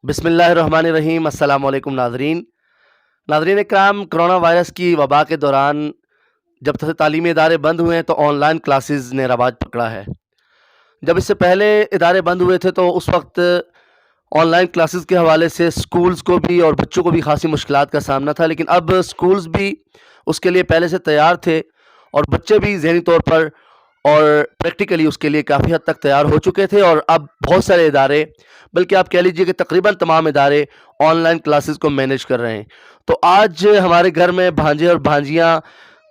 बिस्मिल्लाहिर्रहमानिर्रहीम। अस्सलाम वालेकुम नाज़रीन। नाज़रीन इकराम, कोरोना वायरस की वबा के दौरान जब से तालीमी इदारे बंद हुए हैं तो ऑनलाइन क्लासेस ने रवाज पकड़ा है। जब इससे पहले इदारे बंद हुए थे तो उस वक्त ऑनलाइन क्लासेस के हवाले से स्कूल्स को भी और बच्चों को भी खासी मुश्किलात का सामना था, लेकिन अब स्कूल्स भी उसके लिए पहले से तैयार थे और बच्चे भी ज़हनी तौर पर और प्रैक्टिकली उसके लिए काफ़ी हद तक तैयार हो चुके थे। और अब बहुत सारे इदारे, बल्कि आप कह लीजिए कि तकरीबन तमाम इदारे ऑनलाइन क्लासेस को मैनेज कर रहे हैं। तो आज हमारे घर में भांजे और भांजियाँ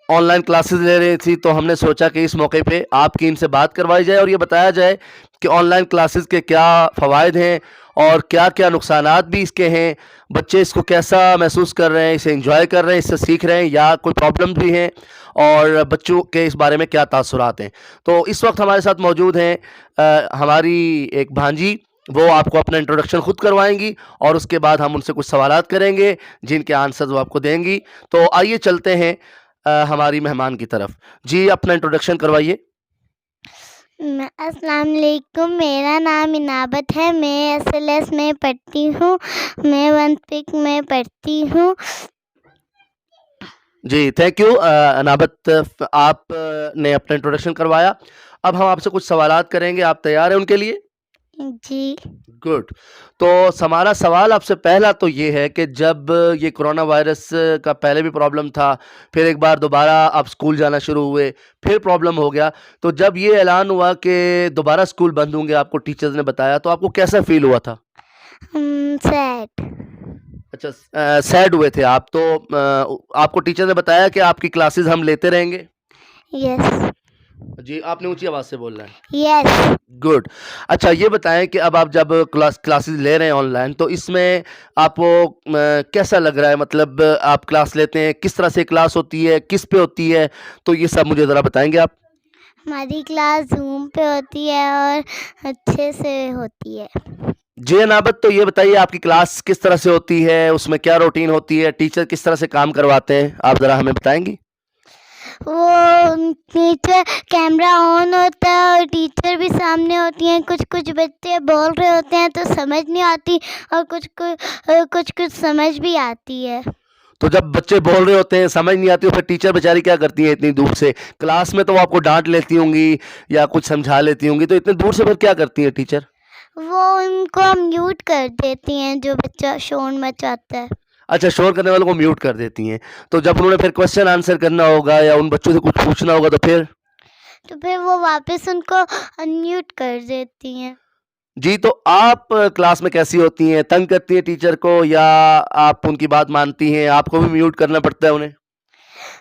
ऑनलाइन क्लासेस ले रही थी, तो हमने सोचा कि इस मौके पे आपकी इनसे बात करवाई जाए और ये बताया जाए कि ऑनलाइन क्लासेस के क्या फ़वाइद हैं और क्या-क्या नुकसानात भी इसके हैं। बच्चे इसको कैसा महसूस कर रहे हैं, इसे एंजॉय कर रहे हैं, इससे सीख रहे हैं या कोई प्रॉब्लम भी हैं, और बच्चों के इस बारे में क्या तासुरात हैं। तो इस वक्त हमारे साथ मौजूद हैं हमारी एक भांजी। वो आपको अपना इंट्रोडक्शन खुद करवाएँगी और उसके बाद हम उनसे कुछ सवालात करेंगे जिनके आंसर्स वो आपको देंगी। तो आइए चलते हैं हमारी मेहमान की तरफ। जी, अपना इंट्रोडक्शन करवाइए। अस्सलाम वालेकुम, मेरा नाम इनाबत है। मैं एसएलएस में पढ़ती हूँ। मैं 1 में पढ़ती हूँ। जी, थैंक यू अनाबत, आपने अपना इंट्रोडक्शन करवाया। अब हम आपसे कुछ सवालात करेंगे, आप तैयार हैं उनके लिए? जी। गुड। तो हमारा सवाल आपसे पहला तो ये है कि जब ये कोरोना वायरस का पहले भी प्रॉब्लम था, फिर एक बार दोबारा आप स्कूल जाना शुरू हुए, फिर प्रॉब्लम हो गया, तो जब ये ऐलान हुआ कि दोबारा स्कूल बंद होंगे, आपको टीचर्स ने बताया, तो आपको कैसा फ़ील हुआ था? सैड। अच्छा, सैड हुए थे आप, तो आपको टीचर ने बताया कि आपकी क्लासेस हम लेते रहेंगे? यस। जी, आपने ऊँची आवाज़ से बोलना है। यस। गुड। अच्छा, ये बताएँ कि अब आप जब क्लासेस ले रहे हैं ऑनलाइन, तो इसमें आपको कैसा लग रहा है? मतलब आप क्लास लेते हैं, किस तरह से क्लास होती है, किस पे होती है? तो ये सब मुझे ज़रा बताएँगे आप? हमारी क्लास ज़ूम पे होती है और अच्छे से होती है। जी अनाबत, तो ये बताइए आपकी क्लास किस तरह से होती है? उसमें क्या रूटीन होती है? टीचर किस तरह से काम करवाते हैं? आप ज़रा हमें बताएँगी? वो टीचर कैमरा ऑन होता है और टीचर भी सामने होती हैं। कुछ-कुछ बच्चे बोल रहे होते हैं तो समझ नहीं आती और कुछ-कुछ समझ भी आती है। तो जब बच्चे बोल रहे होते हैं, समझ नहीं आती, तो फिर टीचर बेचारी क्या करती हैं इतनी दूर से? क्लास में तो वो आपको डाँट लेती होंगी या कुछ समझा लेती होंगी, तो इतने दूर से फिर क्या करती हैं टीचर? वो उनको म्यूट कर देती हैं जो बच्चा शोर मचाता है। अच्छा, शोर करने वालों को म्यूट कर देती हैं। तो जब उन्होंने फिर क्वेश्चन आंसर करना होगा या उन बच्चों से कुछ पूछना होगा तो फिर? तो फिर वो वापस उनको अनम्यूट कर देती हैं। जी, तो आप क्लास में कैसी होती हैं? तंग करती हैं टीचर को या आप उनकी बात मानती हैं? आपको भी म्यूट करना पड़ता है उन्हें?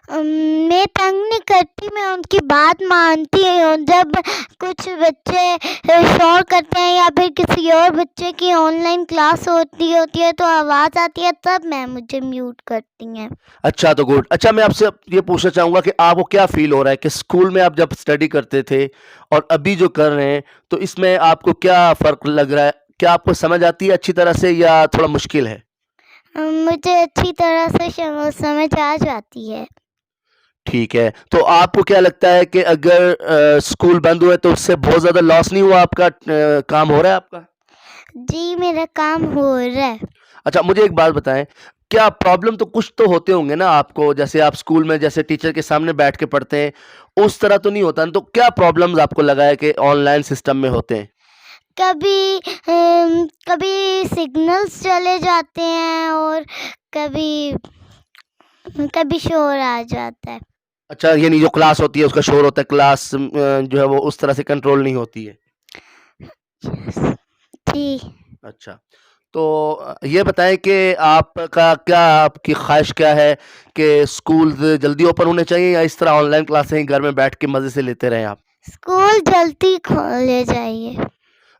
मैं तंग नहीं करती, मैं उनकी बात मानती हूँ। जब कुछ बच्चे शोर करते हैं या फिर किसी और बच्चे की ऑनलाइन क्लास होती है तो आवाज़ आती है, तब मैम मुझे म्यूट करती हैं। अच्छा, तो गुड। अच्छा, मैं आपसे अब ये पूछना चाहूँगा कि आपको क्या फ़ील हो रहा है कि स्कूल में आप जब स्टडी करते थे और अभी जो कर रहे हैं, तो इसमें आपको क्या फ़र्क लग रहा है? क्या आपको समझ आती है अच्छी तरह से या थोड़ा मुश्किल है? मुझे अच्छी तरह से समझ आ जाती है। ठीक है। तो आपको क्या लगता है कि अगर स्कूल बंद हुए तो उससे बहुत ज़्यादा लॉस नहीं हुआ आपका? काम हो रहा है आपका? जी, मेरा काम हो रहा है। अच्छा, मुझे एक बात बताएँ, क्या प्रॉब्लम तो कुछ तो होते होंगे ना आपको? जैसे आप स्कूल में जैसे टीचर के सामने बैठ के पढ़ते हैं, उस तरह तो नहीं होता ना? तो क्या प्रॉब्लम्स आपको लगा है कि ऑनलाइन सिस्टम में होते हैं? कभी सिग्नल्स चले जाते हैं और कभी कभी शोर आ जाता है। अच्छा, यानी जो क्लास होती है उसका शोर होता है, क्लास जो है वो उस तरह से कंट्रोल नहीं होती है। जी। अच्छा, तो ये बताएँ कि आपका क्या आपकी ख़्वाहिश क्या है कि स्कूल जल्दी ओपन होने चाहिए या इस तरह ऑनलाइन क्लासें ही घर में बैठ के मज़े से लेते रहें आप? स्कूल जल्दी खोले जाइए।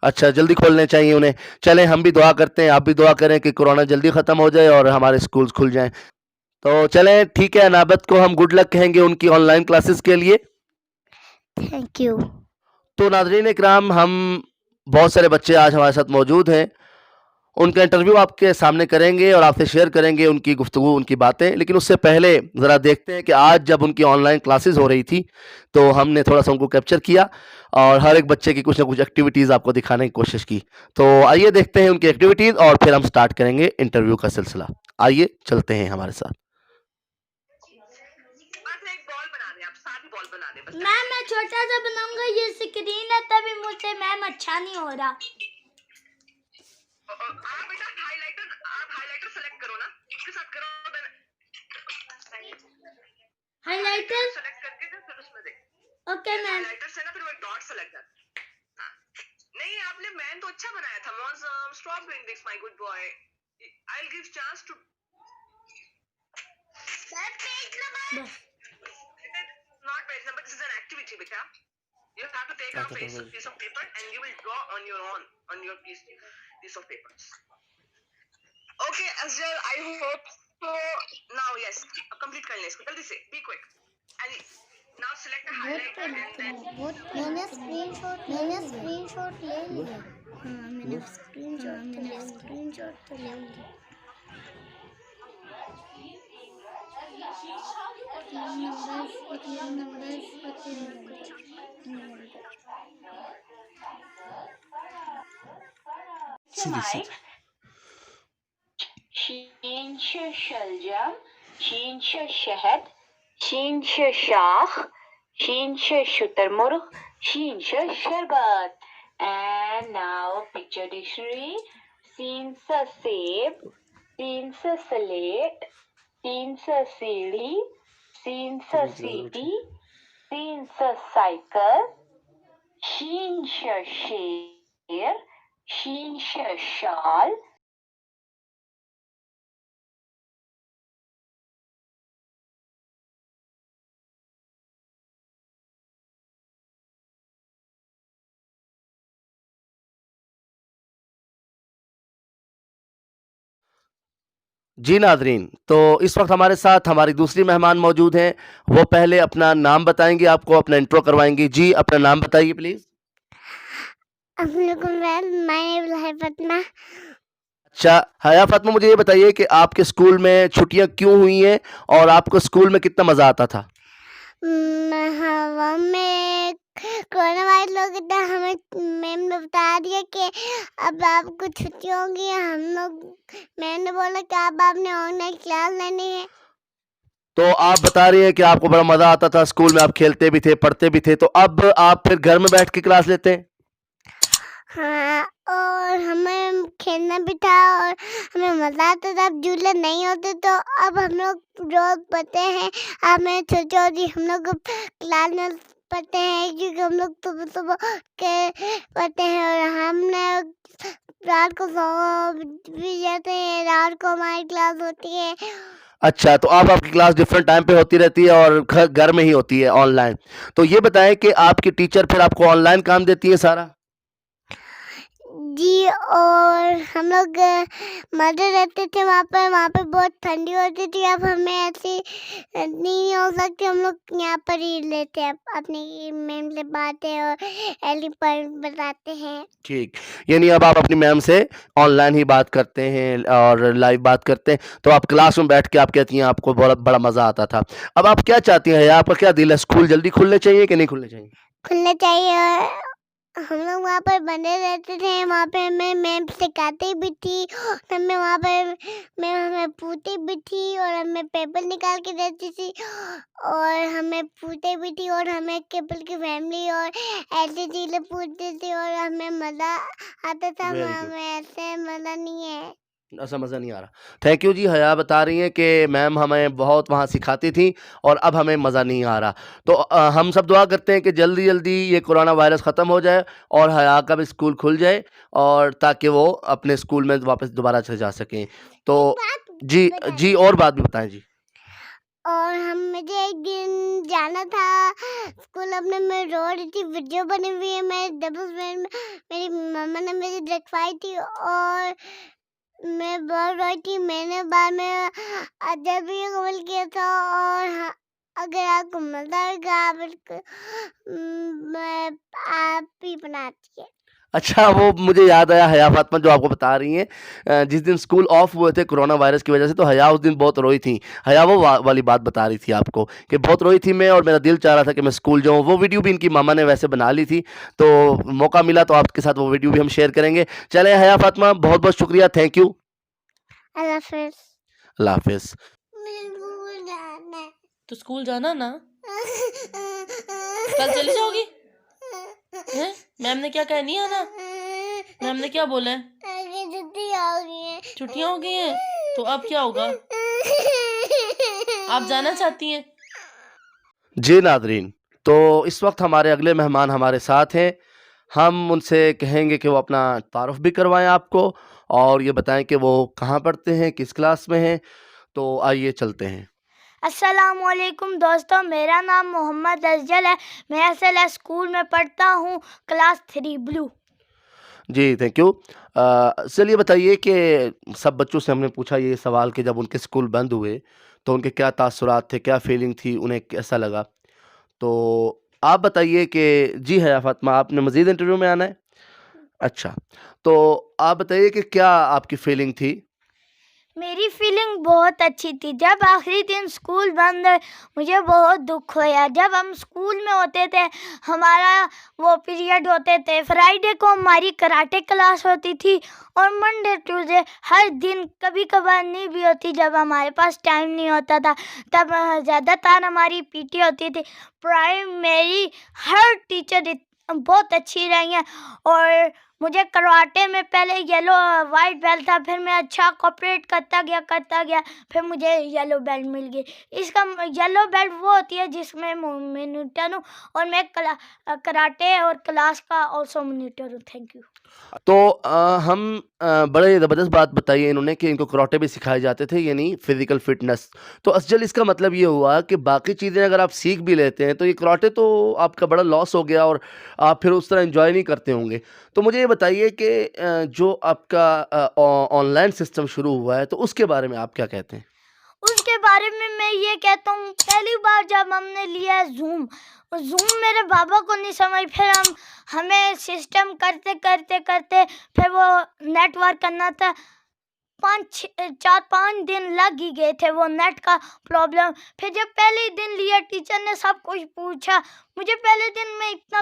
अच्छा, जल्दी खोलने चाहिए उन्हें। चलें, हम भी दुआ करते हैं, आप भी दुआ करें कि कोरोना जल्दी ख़त्म हो जाए और हमारे स्कूल्स खुल जाएँ। तो चलें, ठीक है, अनाबत को हम गुड लक कहेंगे उनकी ऑनलाइन क्लासेस के लिए। Thank you. तो नाज़रीन इकराम, हम बहुत सारे बच्चे आज हमारे साथ मौजूद हैं उनका इंटरव्यू आपके सामने करेंगे और आपसे शेयर करेंगे उनकी गुफ्तगू, उनकी बातें। लेकिन उससे पहले ज़रा देखते हैं कि आज जब उनकी ऑनलाइन क्लासेस हो रही थी, तो हमने थोड़ा-सा उनको कैप्चर किया और हर एक बच्चे की कुछ ना कुछ एक्टिविटीज़ आपको दिखाने की कोशिश की। तो आइए देखते हैं उनकी एक्टिविटीज़ और फिर हम स्टार्ट करेंगे इंटरव्यू का सिलसिला। आइए चलते हैं हमारे साथ। मैम मैं छोटा सा बनाऊंगा, ये स्क्रीन है तभी मुझसे मैम अच्छा नहीं हो रहा। बेटा हाइलाइटर सेलेक्ट करो ना, इसके साथ करो हाइलाइटर सेलेक्ट करके फिर उसमें देख। Okay ma'am. हाइलाइटर से ना फिर वो एक डॉट सेलेक्ट कर। नहीं आपने मैन तो अच्छा बनाया था मॉन्स, stop doing this my good boy, I will give chance to page number not page number, this is an activity beta. You have to take a piece of paper and you will draw on your own on your piece of paper. Okay Azhar, I hope so. Now yes, complete कर ले इसको जल्दी से, be quick and now select a highlighter and then मैंने screenshot ले लिया। हाँ मैंने स्क्रीनशॉट तो ले लिया। शीन शलजम, शीन शहद, शीन शाख, शीन शुतुरमुर्ग, शीन शरबत. And now picture dictionary. Seen सेब, seen slate, seen सीढ़ी, seen सीटी, seen cycle, शीन शेर, शीन शाल. जी नाज़रीन, तो इस वक़्त हमारे साथ हमारी दूसरी मेहमान मौजूद हैं। वो पहले अपना नाम बताएँगी, आपको अपना इंट्रो करवाएँगी। जी, अपना नाम बताइए प्लीज़। अस्सलाम वालेकुम ma'am, my name is Fatima. अच्छा, हया फ़ातिमा मुझे ये बताइए कि आपके स्कूल में छुट्टियाँ क्यों हुई हैं और आपको स्कूल में कितना मज़ा आता था? हवा में कोरोना वायरस हो गया था, हमें मैम ने बता दिया कि अब आपको छुट्टी होगी। हम लोग मैम ने बोला कि अब आपने ऑनलाइन क्लास लेनी है। तो आप बता रही हैं कि आपको बड़ा मज़ा आता था स्कूल में, आप खेलते भी थे, पढ़ते भी थे, तो अब आप फिर घर में बैठ के क्लास लेते हैं? हाँ, और हमें खेलना भी था और हमें मज़ा आता था। अब झूले नहीं होते तो अब हम लोग रोज़ पढ़ते हैं। अब मैं छोटी हम लोग क्लास में पढ़ते हैं क्योंकि हम लोग सुबह के पढ़ते हैं और हमने रात को सो भी जाते हैं। रात को हमारी क्लास होती है। अच्छा, तो अब आपकी क्लास डिफरेंट टाइम पे होती रहती है और घर में ही होती है ऑनलाइन। तो ये बताएँ कि आपकी टीचर फिर आपको ऑनलाइन काम देती है सारा? जी, और हम लोग मज़े रहते थे वहाँ पे बहुत ठंडी होती थी। अब हमें ऐसी नहीं हो सकती, हम लोग यहाँ पर ही लेते हैं अपनी मैम से बातें और एली पर बताते हैं। ठीक, यानी अब आप अपनी मैम से ऑनलाइन ही बात करते हैं और लाइव बात करते हैं, तो आप क्लास में बैठ के आप कहती हैं आपको बहुत बड़ा मज़ा आता था। अब आप क्या चाहती हैं, आपका क्या दिल है, स्कूल जल्दी खुलने चाहिए कि नहीं खुलने चाहिए? खुलना चाहिए। हम लोग वहाँ पर बने रहते थे, वहाँ पे हमें मैम सिखाती भी थी, हमें वहाँ पर मैम हमें पूछती भी थी और हमें पेपर निकाल के देती थी और हमें पूछते भी थी और हमें केबल की फैमिली और ऐसी चीज़ें पूछती थी और हमें मज़ा आता था। Very good. हमें ऐसे मज़ा नहीं है। ऐसा मज़ा नहीं आ रहा। थैंक यू जी, हया बता रही हैं कि मैम हमें बहुत वहाँ सिखाती थी और अब हमें मज़ा नहीं आ रहा। तो हम सब दुआ करते हैं कि जल्दी-जल्दी ये कोरोना वायरस ख़त्म हो जाए और हया का भी स्कूल खुल जाए और ताकि वो अपने स्कूल में वापस दोबारा से जा सकें। तो जी, जी और बात भी बताएँ जी। और मुझे एक दिन जाना था स्कूल, अपने मैं रो रही थी, वीडियो बनी हुई है। मैं डबल बेड में, मेरी मम्मा ने मुझे रखवाई थी और मैं बहुत रोई थी। मैंने बाद में अजय भी कमेंट किया था और अगर आपको मज़ा आएगा आप इसको मैं आप ही बनाती है। अच्छा, वो मुझे याद आया हया फ़ातिमा जो आपको बता रही हैं जिस दिन स्कूल ऑफ हुए थे कोरोना वायरस की वजह से, तो हया उस दिन बहुत रोई थी। हया वो वाली बात बता रही थी आपको कि बहुत रोई थी मैं और मेरा दिल चाह रहा था कि मैं स्कूल जाऊँ। वो वीडियो भी इनकी मामा ने वैसे बना ली थी, तो मौका मिला तो आपके साथ वो वीडियो भी हम शेयर करेंगे। चलें हया फ़ातिमा, बहुत-बहुत शुक्रिया, थैंक यू। अल्लाह हाफ़िज़। अल्लाह हाफ़िज़। तो स्कूल जाना ना, कल चली जाओगी? हैं? मैम ने क्या कहा, नहीं आना? मैम ने क्या बोला है? छुट्टियां हो गई हैं, तो अब क्या होगा? आप जाना चाहती हैं? जी नाज़रीन, तो इस वक्त हमारे अगले मेहमान हमारे साथ हैं। हम उनसे कहेंगे कि वो अपना तारुफ़ भी करवाएँ आपको और ये बताएँ कि वो कहाँ पढ़ते हैं, किस क्लास में हैं। तो आइए चलते हैं। अस्सलामुअलैकुम दोस्तों, मेरा नाम मोहम्मद अफ़ज़ल है। मैं एसएलएस स्कूल में पढ़ता हूँ, क्लास 3 ब्लू। जी, थैंक यू। चलिए बताइए कि सब बच्चों से हमने पूछा ये सवाल कि जब उनके स्कूल बंद हुए, तो उनके क्या तासुरात थे, क्या फ़ीलिंग थी, उन्हें कैसा लगा? तो आप बताइए कि जी हया फ़ातिमा, आपने मज़ीद इंटरव्यू में आना है? अच्छा, तो आप बताइए कि क्या आपकी फ़ीलिंग थी? मेरी फीलिंग बहुत अच्छी थी। जब आखिरी दिन स्कूल बंद हुए, मुझे बहुत दुख हुआ। जब हम स्कूल में होते थे, हमारा वो पीरियड होते थे, फ्राइडे को हमारी कराटे क्लास होती थी और मंडे ट्यूसडे हर दिन, कभी कभार नहीं भी होती जब हमारे पास टाइम नहीं होता था, तब ज़्यादातर हमारी पीटी होती थी। प्राइमरी हर टीचर बहुत अच्छी रही हैं और मुझे कराटे में पहले येलो वाइट बेल्ट था, फिर मैं अच्छा कोऑपरेट करता गया, फिर मुझे येलो बेल्ट मिल गई। इसका येलो बेल्ट वो होती है जिसमें मैं मॉनिटर हूँ और मैं कराटे और क्लास का ऑल्सो मॉनिटर हूँ। Thank you. तो बड़े ज़बरदस्त बात बताई है इन्होंने कि इनको कराटे भी सिखाए जाते थे, यानी फ़िज़िकल फ़िटनेस। तो अफ़ज़ल इसका मतलब ये हुआ कि बाकी चीज़ें अगर आप सीख भी लेते हैं, तो ये कराटे तो आपका बड़ा लॉस हो गया और आप फिर उस तरह एन्जॉय नहीं करते होंगे। तो मुझे ये बताइए कि जो आपका ऑनलाइन सिस्टम शुरू हुआ है, तो उसके बारे में आप क्या कहते हैं? उसके बारे में मैं ये कहता हूँ, पहली बार जब हमने लिया ज़ूम मेरे बाबा को नहीं समझ, फिर हमें सिस्टम करते फिर वो नेटवर्क करना था। 4-5 दिन लग ही गए थे, वो नेट का प्रॉब्लम। फिर जब पहले दिन लिया, टीचर ने सब कुछ पूछा, मुझे पहले दिन में इतना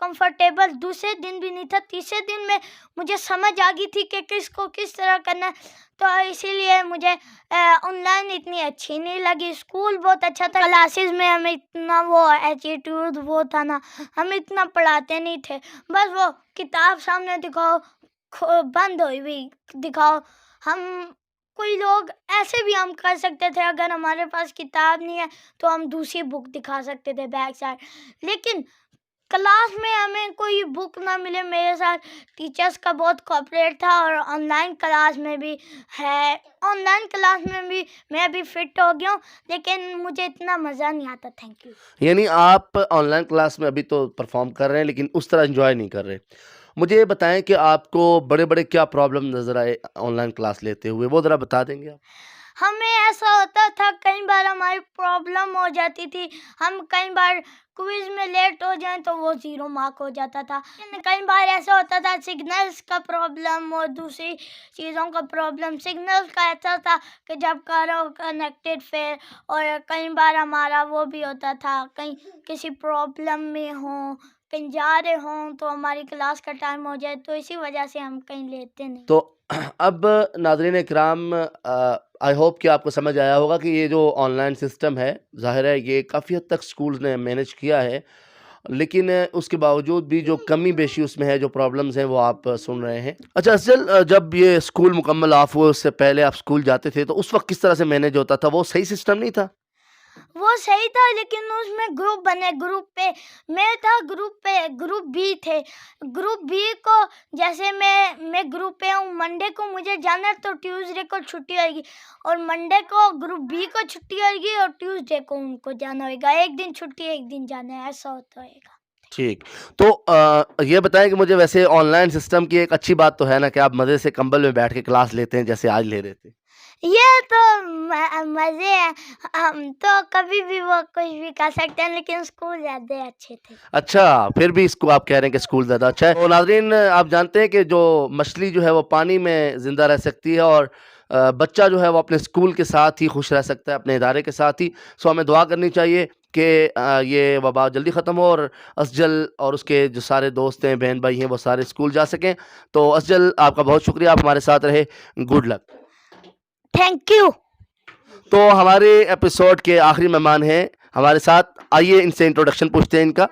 कंफर्टेबल दूसरे दिन भी नहीं था। तीसरे दिन में मुझे समझ आ गई थी कि किसको किस तरह करना है, तो इसीलिए मुझे ऑनलाइन इतनी अच्छी नहीं लगी। स्कूल बहुत अच्छा था, क्लासेस में हमें इतना वो एटीट्यूड वो था ना, हम इतना पढ़ाते नहीं थे, बस वो किताब सामने दिखाओ, बंद हुई हुई दिखाओ। हम कोई लोग ऐसे भी हम कर सकते थे, अगर हमारे पास किताब नहीं है तो हम दूसरी बुक दिखा सकते थे बैक साइड, लेकिन क्लास में हमें कोई बुक ना मिले। मेरे साथ टीचर्स का बहुत कोऑपरेट था और ऑनलाइन क्लास में भी है। ऑनलाइन क्लास में भी मैं अभी फिट हो गया हूँ, लेकिन मुझे इतना मज़ा नहीं आता। Thank you. यानी आप ऑनलाइन क्लास में अभी तो परफ़ॉर्म कर रहे हैं, लेकिन उस तरह एन्जॉय नहीं कर रहे। मुझे ये बताएँ कि आपको बड़े-बड़े क्या प्रॉब्लम नज़र आए ऑनलाइन क्लास लेते हुए? वो ज़रा बता देंगे आप? हमें ऐसा होता था, कई बार हमारी प्रॉब्लम हो जाती थी। हम कई बार क्विज में लेट हो जाएं तो वो 0 मार्क हो जाता था। कई बार ऐसा होता था सिग्नल्स का प्रॉब्लम और दूसरी चीज़ों का प्रॉब्लम। सिग्नल्स का ऐसा था कि जब करो कनेक्टेड फेल, और कई बार हमारा वो भी होता था, कहीं किसी प्रॉब्लम में हो, कहीं जा रहे हों तो हमारी क्लास का टाइम हो जाए, तो इसी वजह से हम कहीं लेते नहीं। तो अब नाज़रीन इकराम, आई होप कि आपको समझ आया होगा कि ये जो ऑनलाइन सिस्टम है, ज़ाहिर है ये काफ़ी हद तक स्कूल्स ने मैनेज किया है, लेकिन उसके बावजूद भी जो कमी बेशी उसमें है, जो प्रॉब्लम्स हैं वो आप सुन रहे हैं। अच्छा अफ़ज़ल, जब ये स्कूल मुकम्मल ऑफ हुए उससे पहले आप स्कूल जाते थे, तो उस वक़्त किस तरह से मैनेज होता था? वो सही सिस्टम नहीं था? वो सही था, लेकिन उसमें ग्रुप बने। ग्रुप पे मैं था, ग्रुप पे ग्रुप बी थे। ग्रुप बी को जैसे मैं ग्रुप पे हूँ, मंडे को मुझे जाना है तो ट्यूसडे को छुट्टी होगी, और मंडे को ग्रुप बी को छुट्टी होगी और ट्यूसडे को उनको जाना होगा। एक दिन छुट्टी एक दिन जाना है, ऐसा होता होगा। ठीक। तो ये बताएँ कि मुझे वैसे ऑनलाइन सिस्टम की एक अच्छी बात तो है ना कि आप मज़े से कंबल में बैठ के क्लास लेते हैं, जैसे आज ले रहे थे। ये तो मज़े हैं। हम तो कभी भी वो कुछ भी कर सकते हैं, लेकिन स्कूल ज़्यादा अच्छे थे। अच्छा, फिर भी इसको आप कह रहे हैं कि स्कूल ज़्यादा अच्छा है। तो नाज़रीन, आप जानते हैं कि जो मछली जो है वो पानी में ज़िंदा रह सकती है और बच्चा जो है वो अपने स्कूल के साथ ही खुश रह सकता है, अपने इदारे के साथ ही। सो हमें दुआ करनी चाहिए कि ये वबा जल्दी ख़त्म हो और असजल और उसके जो सारे दोस्त हैं, बहन-भाई हैं, वो सारे स्कूल जा सकें। तो असजल, आपका बहुत शुक्रिया, आप हमारे साथ रहे। Good luck. Thank you. तो हमारे एपिसोड के आखिरी मेहमान हैं हमारे साथ। आइए इनसे इंट्रोडक्शन पूछते हैं इनका।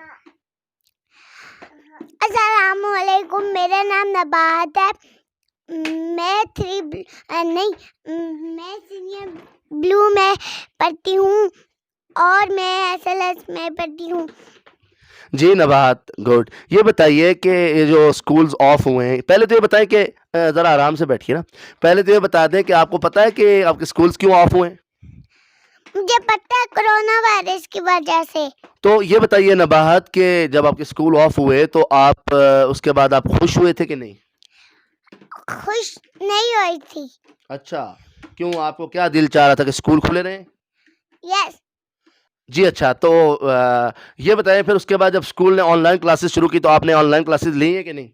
अस्सलामुअलैकुम, मेरा नाम नबाहत है। मैं सीनियर ब्लू में पढ़ती हूँ और मैं SLS में पढ़ती हूँ। जी नबाहत, गुड। ये बताइए कि ये जो स्कूल्स ऑफ हुए हैं, पहले तो ये बताएं कि ज़रा आराम से बैठिए ना। पहले तो ये बता दें कि आपको पता है कि आपके स्कूल्स क्यों ऑफ हुए हैं? मुझे पता है, कोरोना वायरस की वजह से। तो ये बताइए नबाहत कि जब आपके स्कूल ऑफ हुए तो आप उसके बाद आप खुश हुए थे कि नहीं? खुश नहीं हुई थी। अच्छा, क्यों, आपको क्या दिल चाह रहा था कि स्कूल खुले रहें? यस। जी अच्छा, तो ये बताएं फिर उसके बाद जब स्कूल ने ऑनलाइन क्लासेस शुरू की तो आपने ऑनलाइन क्लासेस ली हैं कि नहीं?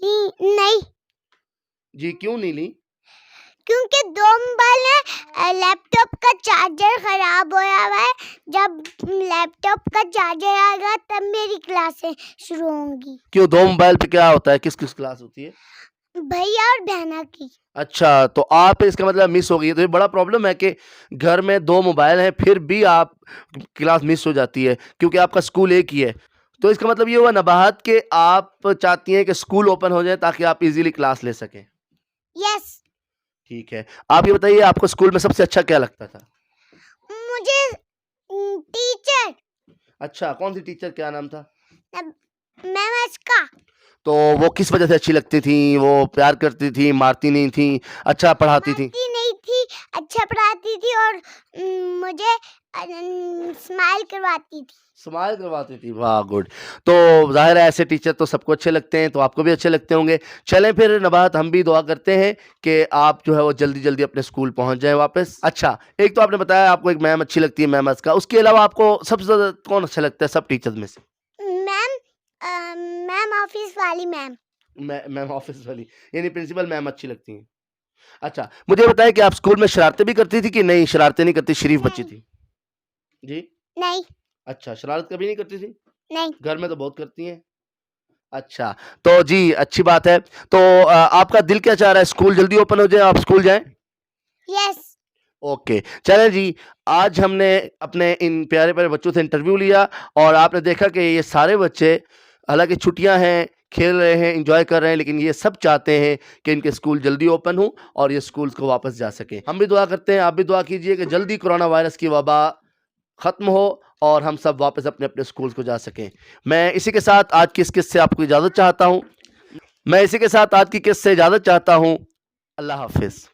नहीं, जी, क्यों नहीं ली? क्योंकि 2 मोबाइल हैं। लैपटॉप का चार्जर ख़राब होया हुआ है। जब लैपटॉप का चार्जर आएगा तब मेरी क्लासें शुरू होंगी। क्यों, 2 मोबाइल पे क्या होता है? किस-किस क्लास होती है? भैया और बहना की। अच्छा, तो आप इसका मतलब मिस हो गई है। तो ये बड़ा प्रॉब्लम है कि घर में 2 मोबाइल हैं, फिर भी आप क्लास मिस हो जाती है, क्योंकि आपका स्कूल एक ही है। तो इसका मतलब ये हुआ नबाहत कि आप चाहती हैं कि स्कूल ओपन हो जाए ताकि आप इज़िली क्लास ले सकें। यस। ठीक है। आप ये बताइए आपको स्कूल में सबसे अच्छा क्या लगता था? मुझे टीचर अच्छा, कौन-सी टीचर, क्या नाम था? मैम का तो वो किस वजह से अच्छी लगती थीं? वो प्यार करती थीं, मारती नहीं थीं, अच्छा पढ़ाती थीं? मारती नहीं थी, अच्छा पढ़ाती थी और मुझे स्माइल करवाती थी। स्माइल करवाती थी, वाह गुड। तो ज़ाहिर है ऐसे टीचर तो सबको अच्छे लगते हैं, तो आपको भी अच्छे लगते होंगे। चलें फिर नबाहत, हम भी दुआ करते हैं कि आप जो है वो जल्दी-जल्दी अपने स्कूल पहुँच जाएँ वापस। अच्छा, एक तो आपने बताया आपको एक मैम अच्छी लगती है, मैम का, उसके अलावा आपको सबसे ज़्यादा कौन अच्छा लगता है सब टीचर्स में से? मैम ऑफिस वाली मैम। मैम ऑफिस वाली, यानी प्रिंसिपल मैम अच्छी लगती हैं। अच्छा, मुझे बताइए कि आप स्कूल में शरारतें भी करती थी कि नहीं, शरारतें नहीं करती, शरीफ बच्ची थी? जी? नहीं। अच्छा, शरारत कभी नहीं करती थी? नहीं। घर में तो बहुत करती हैं। अच्छा, तो जी अच्छी बात है। तो आपका दिल क्या चाह रहा है स्कूल जल्दी ओपन हो जाए, आप स्कूल जाएँ? यस। ओके, चलें जी, आज हमने अपने इन प्यारे-प्यारे बच्चों से इंटरव्यू लिया और आपने देखा कि ये सारे बच्चे, हालाँकि छुट्टियाँ हैं, खेल रहे हैं, एन्जॉय कर रहे हैं, लेकिन ये सब चाहते हैं कि इनके स्कूल जल्दी ओपन हों और ये स्कूल्स को वापस जा सकें। हम भी दुआ करते हैं, आप भी दुआ कीजिए कि जल्दी कोरोना वायरस की वबा ख़त्म हो और हम सब वापस अपने-अपने स्कूल्स को जा सकें। मैं इसी के साथ आज की इस किस्त से आपको इजाज़त चाहता हूँ। अल्लाह हाफ़िज़।